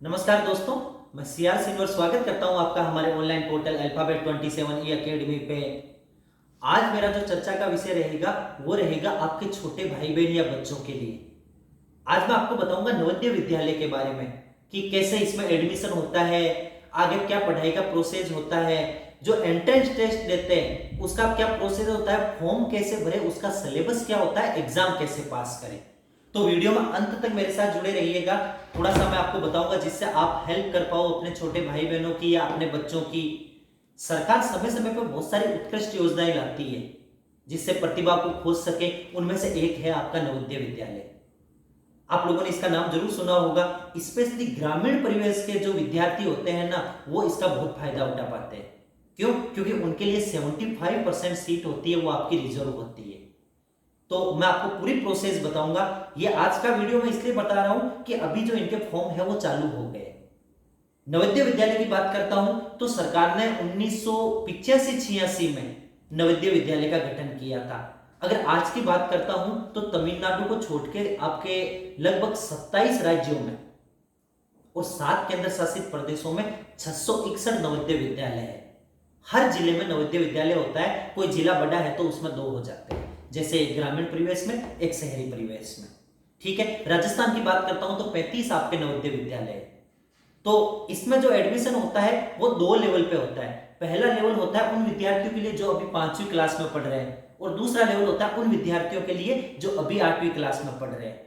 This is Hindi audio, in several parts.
नमस्कार दोस्तों, मैं सीआर सिंगर स्वागत करता हूं आपका हमारे ऑनलाइन पोर्टल अल्फाबेट 27 ई अकेडमी पे। आज मेरा जो चर्चा का विषय रहेगा वो रहेगा आपके छोटे भाई बहन या बच्चों के लिए। आज मैं आपको बताऊंगा नवोदय विद्यालय के बारे में कि कैसे इसमें एडमिशन होता है, आगे क्या पढ़ाई का प्रोसेस होता है, जो एंट्रेंस टेस्ट देते हैं उसका क्या प्रोसेस होता है, फॉर्म कैसे भरे, उसका सिलेबस क्या होता है, एग्जाम कैसे पास करें। तो वीडियो में अंत तक मेरे साथ जुड़े रहिएगा। थोड़ा सा मैं आपको बताऊंगा जिससे आप हेल्प कर पाओ अपने छोटे भाई बहनों की या अपने बच्चों की। सरकार समय समय पर बहुत सारी उत्कृष्ट योजनाएं लाती है जिससे प्रतिभा को खोज सके। उनमें से एक है आपका नवोदय विद्यालय। आप लोगों ने इसका नाम जरूर सुना होगा। स्पेशली ग्रामीण परिवेश के जो विद्यार्थी होते हैं ना, वो इसका बहुत फायदा उठा पाते हैं। क्यों? क्योंकि उनके लिए 75% सीट होती है वो आपकी रिजर्व होती है। तो मैं आपको पूरी प्रोसेस बताऊंगा। ये आज का वीडियो मैं इसलिए बता रहा हूं कि अभी जो इनके फॉर्म है वो चालू हो गए। नवोदय विद्यालय की बात करता हूं तो सरकार ने 1985-86 में नवोदय विद्यालय का गठन किया था। अगर आज की बात करता हूं तो तमिलनाडु को छोड़ के आपके लगभग 27 राज्यों में और 7 केंद्र शासित प्रदेशों में 661 नवोदय विद्यालय है। हर जिले में नवोदय विद्यालय होता है। कोई जिला बड़ा है तो उसमें 2 हो जाते हैं, जैसे एक ग्रामीण परिवेश में, एक शहरी परिवेश में। ठीक है, राजस्थान की बात करता हूं तो 35 आपके नवोदय विद्यालय है। तो इसमें जो एडमिशन होता है वो 2 लेवल पे होता है। पहला लेवल होता है उन विद्यार्थियों के लिए जो अभी 5वीं क्लास में पढ़ रहे हैं, और दूसरा लेवल होता है उन विद्यार्थियों के लिए जो अभी 8वीं क्लास में पढ़ रहे हैं।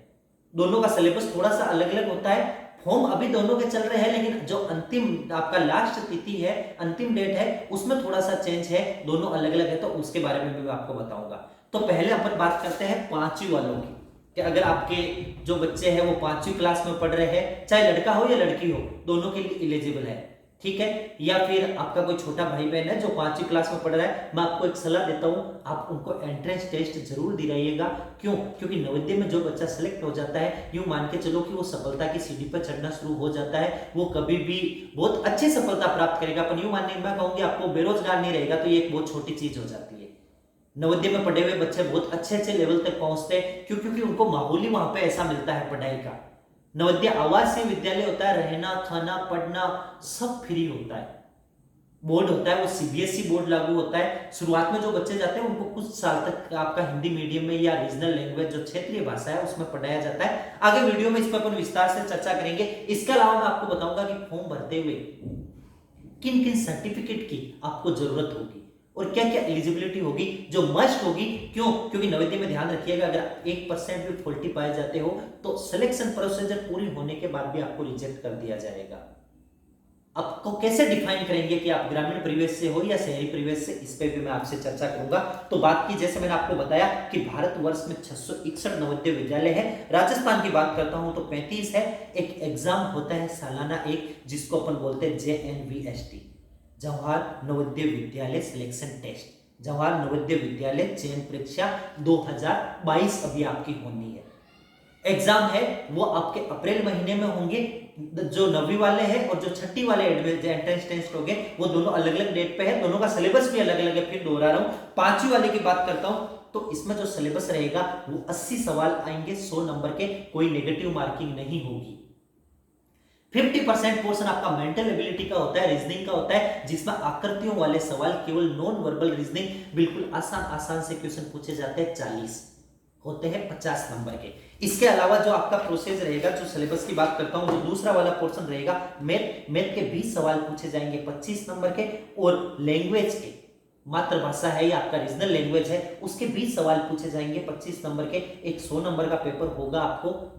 दोनों का सिलेबस थोड़ा सा अलग अलग होता है। फॉर्म अभी दोनों के चल रहे हैं, लेकिन जो अंतिम आपका लास्ट तिथि है, अंतिम डेट है, उसमें थोड़ा सा चेंज है। दोनों अलग अलग है, तो उसके बारे में भी मैं आपको बताऊंगा। तो पहले अपन बात करते हैं 5वीं वालों की कि अगर आपके जो बच्चे हैं वो 5वीं क्लास में पढ़ रहे हैं, चाहे लड़का हो या लड़की हो, दोनों के लिए एलिजिबल है। ठीक है, या फिर आपका कोई छोटा भाई बहन है जो 5वीं क्लास में पढ़ रहा है, मैं आपको एक सलाह देता हूं, आप उनको एंट्रेंस टेस्ट जरूर दिलाइएगा। क्यों? क्योंकि नवोदय में जो बच्चा सेलेक्ट हो जाता है, यूं मान के चलो कि वो सफलता की सीढ़ी पर चढ़ना शुरू हो जाता है। वो कभी भी बहुत अच्छी सफलता प्राप्त करेगा। अपन यूं मानने मैं कहूंगी आपको बेरोजगार नहीं रहेगा, तो ये एक बहुत छोटी चीज हो जाती है। नवोदय में पढ़े हुए बच्चे बहुत अच्छे अच्छे लेवल तक पहुंचते हैं। क्यों? क्योंकि उनको माहौल ही वहां पे ऐसा मिलता है पढ़ाई का। नवोदय आवासीय विद्यालय होता है, रहना खाना पढ़ना सब फ्री होता है। बोर्ड होता है वो सीबीएसई बोर्ड लागू होता है। शुरुआत में जो बच्चे जाते हैं उनको कुछ साल तक आपका हिंदी मीडियम में या रीजनल लैंग्वेज जो क्षेत्रीय भाषा है उसमें पढ़ाया जाता है। आगे वीडियो में इस पर अपन विस्तार से चर्चा करेंगे। इसके अलावा मैं आपको बताऊंगा कि फॉर्म भरते हुए किन किन सर्टिफिकेट की आपको जरूरत होगी और क्या क्या एलिजिबिलिटी होगी जो मस्ट होगी। क्यों? क्योंकि नवोदय में ध्यान रखिएगा, अगर 1% भी फॉल्टी पाए जाते हो तो सिलेक्शन प्रोसीजर पूरी होने के बाद भी आपको रिजेक्ट कर दिया जाएगा। आपको कैसे डिफाइन करेंगे कि आप ग्रामीण परिवेश से हो या शहरी परिवेश से, इस पे भी मैं आपसे चर्चा करूंगा। तो बात की, जैसे मैंने आपको बताया कि भारतवर्ष में 661 नवोदय विद्यालय है। राजस्थान की बात करता हूं तो 35 है। एक एग्जाम होता है सालाना एक, जिसको अपन बोलते हैं JNVST, Jawahar Navodaya Vidyalaya selection test. Jawahar Navodaya Vidyalaya चयन परीक्षा 2022 अभी आपकी होनी है। एग्जाम है वो आपके अप्रैल महीने में होंगे। जो 9वीं वाले हैं और जो 6ठी वाले एंट्रेंस टेस्ट होंगे वो दोनों अलग अलग डेट पे है। दोनों का सिलेबस भी अलग अलग है। फिर दोहरा रहा हूं, 5वीं वाले की बात करता हूं तो इसमें जो सिलेबस रहेगा वो 80 सवाल आएंगे 100 नंबर के। कोई नेगेटिव मार्किंग नहीं होगी। 50% पोर्शन आपका मेंटल एबिलिटी का होता है, रीजनिंग का होता है, जिसमें आकृतियों वाले सवाल, केवल नॉन वर्बल रीजनिंग, बिल्कुल आसान आसान से क्वेश्चन पूछे जाते हैं। 40 होते हैं 50 नंबर के। इसके अलावा जो आपका प्रोसेस रहेगा, जो सिलेबस की बात करता हूं, जो दूसरा वाला पोर्शन रहेगा, मैथ के 20 सवाल पूछे जाएंगे 25 नंबर के, और लैंग्वेज के, मातृभाषा है या आपका रीजनल लैंग्वेज है, उसके 20 सवाल पूछे जाएंगे 25 नंबर के। एक 100 नंबर का पेपर होगा, आपको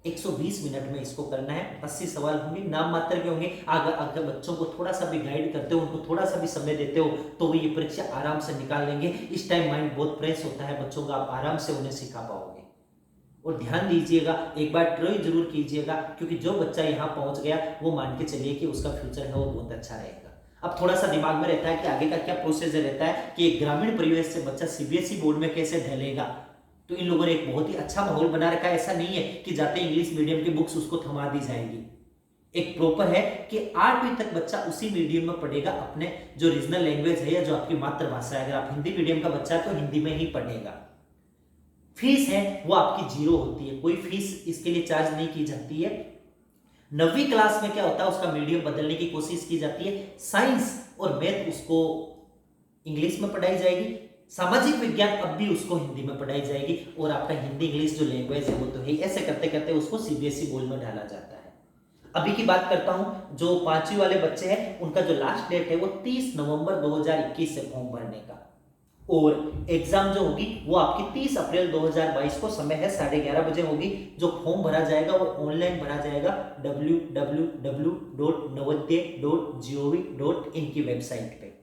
120 मिनट में इसको करना है। 80 सवाल होंगे, नाम मात्र के होंगे। अगर बच्चों को थोड़ा सा भी गाइड करते हो, उनको थोड़ा सा भी समय देते हो, तो वो ये परीक्षा आराम से निकाल लेंगे। इस टाइम माइंड बहुत फ्रेश होता है बच्चों का, आप आराम से उन्हें सिखा पाओगे। और ध्यान दीजिएगा, एक बार ट्राई जरूर कीजिएगा, क्योंकि जो बच्चा यहाँ पहुंच गया वो मान के चलिए कि उसका फ्यूचर है वो बहुत अच्छा रहेगा। अब थोड़ा सा दिमाग में रहता है कि आगे का क्या प्रोसीजर रहता है, कि एक ग्रामीण परिवेश से बच्चा सीबीएसई बोर्ड में कैसे ढलेगा। तो इन लोगों ने एक बहुत ही अच्छा माहौल बना रखा है। ऐसा नहीं है कि जाते इंग्लिश मीडियम की बुक्स उसको थमा दी जाएगी। एक प्रॉपर है कि 8वीं तक बच्चा उसी मीडियम में पढ़ेगा, अपने जो रीजनल लैंग्वेज है या जो आपकी मातृभाषा है। अगर आप हिंदी मीडियम का बच्चा है तो हिंदी में ही पढ़ेगा। फीस है वो आपकी 0 होती है, कोई फीस इसके लिए चार्ज नहीं की जाती है। 9वीं क्लास में क्या होता है, उसका मीडियम बदलने की कोशिश की जाती है। साइंस और मैथ उसको इंग्लिश में पढ़ाई जाएगी, सामाजिक विज्ञान अब भी उसको हिंदी में पढ़ाई जाएगी, और आपका हिंदी इंग्लिश जो लैंग्वेज है वो तो है। ऐसे करते करते उसको सीबीएसई बोर्ड में डाला जाता है। अभी की बात करता हूं, जो 5वीं वाले बच्चे हैं उनका जो लास्ट डेट है वो 30 नवंबर 2021 से फॉर्म भरने का, और एग्जाम जो होगी वो आपकी 30 अप्रैल 2022 को, समय है 11:30 बजे होगी। जो फॉर्म भरा जाएगा वो ऑनलाइन भरा जाएगा www.navodaya.gov.in की वेबसाइट पे।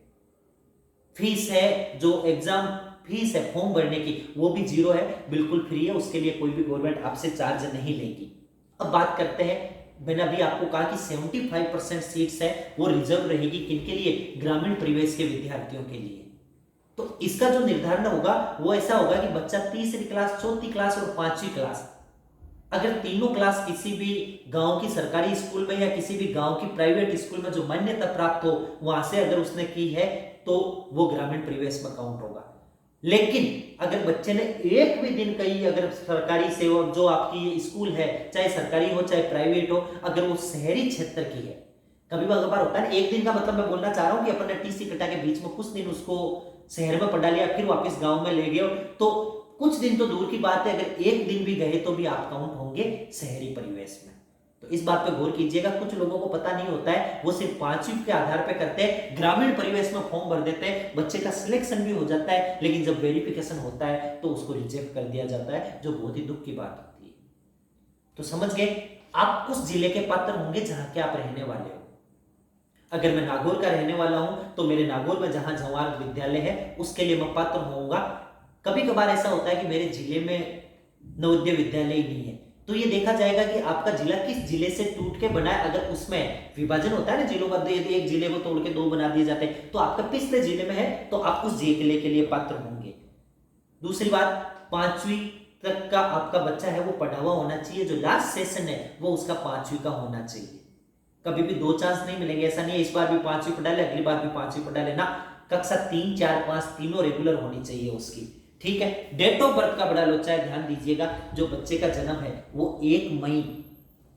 फीस है, जो एग्जाम फीस है फॉर्म भरने की, वो भी 0 है, बिल्कुल फ्री है, उसके लिए कोई भी गवर्नमेंट आपसे चार्ज नहीं लेगी। अब बात करते हैं, मैंने अभी आपको कहा कि 75% सीट्स है वो रिजर्व रहेगी, किनके लिए? ग्रामीण परिवेश के विद्यार्थियों के लिए। तो इसका जो निर्धारण होगा वो ऐसा होगा कि बच्चा तीसरी क्लास, चौथी क्लास और 5वीं क्लास, अगर तीनों क्लास किसी भी गांव की सरकारी स्कूल में या किसी भी गांव की प्राइवेट स्कूल में जो मान्यता प्राप्त हो वहां से अगर उसने की है तो वो ग्रामीण परिवेश में काउंट होगा। लेकिन अगर बच्चे ने एक भी दिन कहीं, अगर सरकारी सेवक जो आपकी स्कूल है, चाहे सरकारी हो चाहे प्राइवेट हो, अगर वो शहरी क्षेत्र की है, कभी कभार होता है ना, एक दिन का मतलब मैं बोलना चाह रहा हूं कि अपन ने टीसी कटा के बीच में कुछ दिन उसको शहर में पढ़ा लिया, फिर वापस गांव में ले गए, तो कुछ दिन तो दूर की बात है, अगर एक दिन भी गए तो भी आप काउंट होंगे शहरी परिवेश में। तो इस बात पे गौर कीजिएगा। कुछ लोगों को पता नहीं होता है, वो सिर्फ 5वीं के आधार पे करते हैं, ग्रामीण परिवेश में फॉर्म भर देते हैं, बच्चे का सिलेक्शन भी हो जाता है, लेकिन जब वेरिफिकेशन होता है तो उसको रिजेक्ट कर दिया जाता है, जो बहुत ही दुख की बात होती है। तो समझ गए, आप उस जिले के पात्र होंगे जहां के आप रहने वाले हो। अगर मैं नागौर का रहने वाला हूं तो मेरे नागौर में जहां जवाहर विद्यालय है उसके लिए मैं पात्र होऊंगा। कभी कभार ऐसा होता है कि मेरे जिले में नवोदय विद्यालय ही नहीं है, तो ये देखा जाएगा कि आपका जिला किस जिले से टूट के बना है। अगर उसमें विभाजन होता है ना जिलों का, एक जिले को तोड़ के 2 बना दिए जाते हैं, तो आपका पिछले जिले में है तो आप उस जिले के लिए पात्र होंगे। दूसरी बात, 5वीं तक का आपका बच्चा है वो पढ़ा हुआ होना चाहिए, जो लास्ट सेशन है वो उसका 5वीं का होना चाहिए। कभी भी 2 चांस नहीं मिलेंगे, ऐसा नहीं है इस बार भी 5वीं पढ़ा ले अगली बार भी 5वीं पढ़ा लेना। कक्षा 3, 4, 5 तीनों रेगुलर होनी चाहिए उसकी, ठीक है। डेट ऑफ बर्थ का बड़ा लोचा है, ध्यान दीजिएगा। जो बच्चे का जन्म है वो 1 मई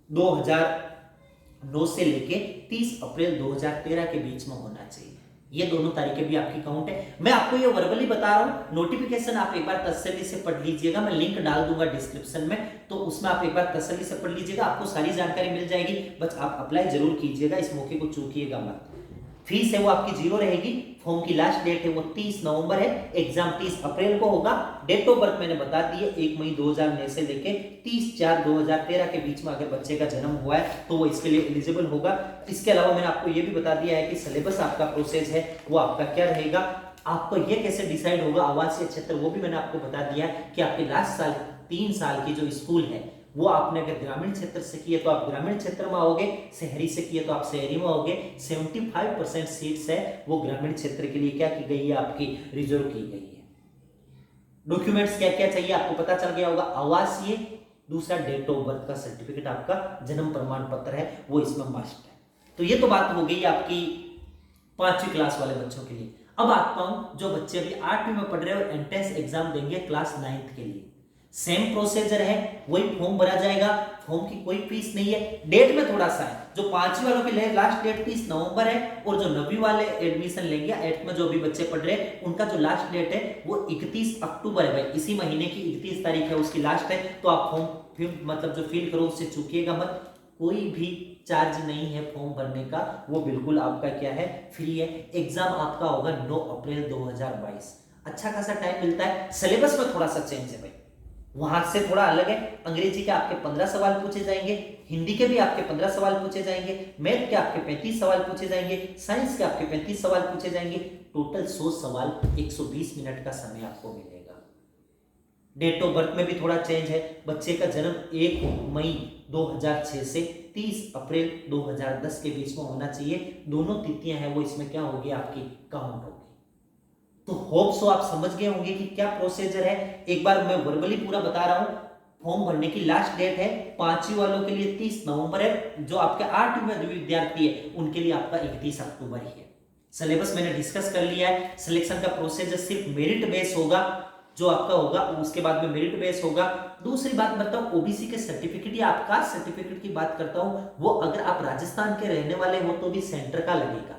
2009 से लेके 30 अप्रैल 2013 के बीच में होना चाहिए। ये दोनों तारीखें भी आपकी काउंट है। मैं आपको ये वर्बली बता रहा हूं, नोटिफिकेशन आप एक बार तसल्ली से पढ़ लीजिएगा, मैं लिंक डाल दूंगा डिस्क्रिप्शन में, तो उसमें आप एक बार तसल्ली से पढ़ लीजिएगा, आपको सारी जानकारी मिल जाएगी। बस आप अप्लाई जरूर कीजिएगा, इस मौके को चूकिएगा मत। फीस है वो आपकी 0 रहेगी। फॉर्म की लास्ट डेट है वो 30 नवंबर है, एग्जाम 30 अप्रैल को होगा। डेट ऑफ बर्थ मैंने बता दी है, 1 मई 2009 से लेके 30/4/2013 के बीच में अगर बच्चे का जन्म हुआ है तो वो इसके लिए एलिजिबल होगा। इसके अलावा मैंने आपको ये भी बता दिया है कि सिलेबस आपका प्रोसेस है वो आपका क्या रहेगा, आपको ये कैसे डिसाइड होगा आवासीय क्षेत्र, वो भी मैंने आपको बता दिया कि आपके लास्ट साल 3 साल की जो स्कूल है वो आपने अगर ग्रामीण क्षेत्र से किए तो आप ग्रामीण क्षेत्र में आओगे, शहरी से किए तो आप शहरी में आओगे। 75% सीट्स है वो ग्रामीण क्षेत्र के लिए क्या की गई है, आपकी रिजर्व की गई है। डॉक्यूमेंट्स क्या क्या चाहिए आपको पता चल गया होगा, आवासीय, दूसरा डेट ऑफ बर्थ का सर्टिफिकेट, आपका जन्म प्रमाण पत्र है वो इसमें मस्ट है। तो ये तो बात हो गई आपकी 5वीं क्लास वाले बच्चों के लिए। अब आता हूं जो बच्चे अभी 8वीं में पढ़ रहे हैं और एंट्रेंस एग्जाम देंगे क्लास 9th के लिए, सेम प्रोसीजर है, वही फॉर्म भरा जाएगा, फॉर्म की कोई फीस नहीं है। डेट में थोड़ा सा है, जो 5वीं वालों के लिए लास्ट डेट 30 नवंबर है, और जो 9वीं वाले एडमिशन लेंगे 8th में जो भी बच्चे पढ़ रहे हैं उनका जो लास्ट डेट है वो 31 अक्टूबर है भाई, इसी महीने की 31 तारीख है उसकी लास्ट है। तो आप फॉर्म मतलब जो फिल करो उससे चूकिएगा मत, कोई भी चार्ज नहीं है फॉर्म भरने का, वो बिल्कुल आपका क्या है, फ्री है। एग्जाम आपका होगा 9 अप्रैल 2022, अच्छा खासा टाइम मिलता है। सिलेबस में थोड़ा सा चेंज है भाई, वहां से थोड़ा अलग है। अंग्रेजी के आपके 15 सवाल पूछे जाएंगे, हिंदी के भी आपके 15 सवाल पूछे जाएंगे, मैथ के आपके 35 सवाल पूछे जाएंगे, साइंस के आपके 35 सवाल पूछे जाएंगे, टोटल 100 सवाल, 120 मिनट का समय आपको मिलेगा। डेट ऑफ बर्थ में भी थोड़ा चेंज है, बच्चे का जन्म 1 मई 2006 से 30 अप्रैल 2010 के बीच में होना चाहिए। दोनों तिथियां हैं वो इसमें क्या होगी, आपकी काउंट होगी। तो होप सो आप समझ गए होंगे कि क्या प्रोसीजर है। एक बार मैं वर्बली पूरा बता रहा हूं, फॉर्म भरने की लास्ट डेट है 5वीं वालों के लिए 30 नवंबर है, जो आपके 8वीं में विद्यार्थी है उनके लिए आपका 31 अक्टूबर ही है। सिलेबस मैंने डिस्कस कर लिया है। सिलेक्शन का प्रोसीजर सिर्फ मेरिट बेस होगा, जो आपका होगा उसके बाद में मेरिट बेस होगा। दूसरी बात बताऊं, ओबीसी के सर्टिफिकेट या आप कास्ट सर्टिफिकेट की बात करता हूं, वो अगर आप राजस्थान के रहने वाले हो तो भी सेंटर का लगेगा,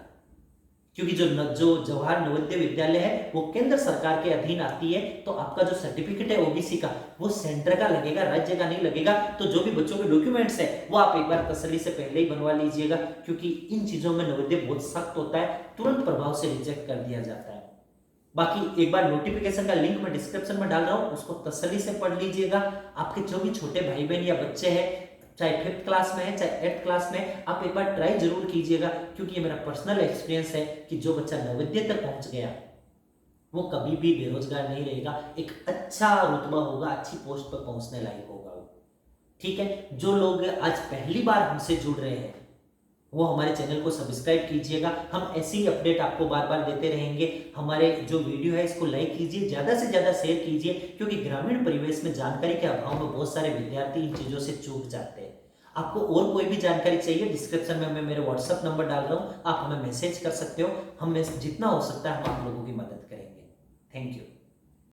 क्योंकि जो जवाहर नवोदय विद्यालय है वो केंद्र सरकार के अधीन आती है, तो आपका जो सर्टिफिकेट है ओबीसी का वो सेंटर का लगेगा, राज्य का नहीं लगेगा। तो जो भी बच्चों के डॉक्यूमेंट्स है वो आप एक बार तसल्ली से पहले ही बनवा लीजिएगा, क्योंकि इन चीजों में नवोदय बहुत सख्त होता है, तुरंत प्रभाव से रिजेक्ट कर दिया जाता है। बाकी एक बार नोटिफिकेशन का लिंक मैं डिस्क्रिप्शन में डाल रहा हूं, उसको तसल्ली से पढ़ लीजिएगा। आपके जो भी छोटे भाई बहन या बच्चे हैं, चाहे 5th क्लास में है चाहे 8th क्लास में, आप एक बार ट्राई जरूर कीजिएगा, क्योंकि ये मेरा पर्सनल एक्सपीरियंस है कि जो बच्चा नवोदय तक पहुंच गया वो कभी भी बेरोजगार नहीं रहेगा, एक अच्छा रुतबा होगा, अच्छी पोस्ट पर पहुंचने लायक होगा वो। ठीक है, जो लोग आज पहली बार हमसे जुड़ रहे हैं वो हमारे चैनल को सब्सक्राइब कीजिएगा, हम ऐसी ही अपडेट आपको बार बार देते रहेंगे। हमारे जो वीडियो है इसको लाइक कीजिए, ज्यादा से ज्यादा शेयर कीजिए, क्योंकि ग्रामीण परिवेश में जानकारी के अभाव में बहुत सारे विद्यार्थी इन चीजों से चूक जाते हैं। आपको और कोई भी जानकारी चाहिए, डिस्क्रिप्शन में मैं मेरे व्हाट्सएप नंबर डाल रहा हूं, आप हमें मैसेज कर सकते हो, हम जितना हो सकता है हम आप लोगों की मदद करेंगे। Thank you.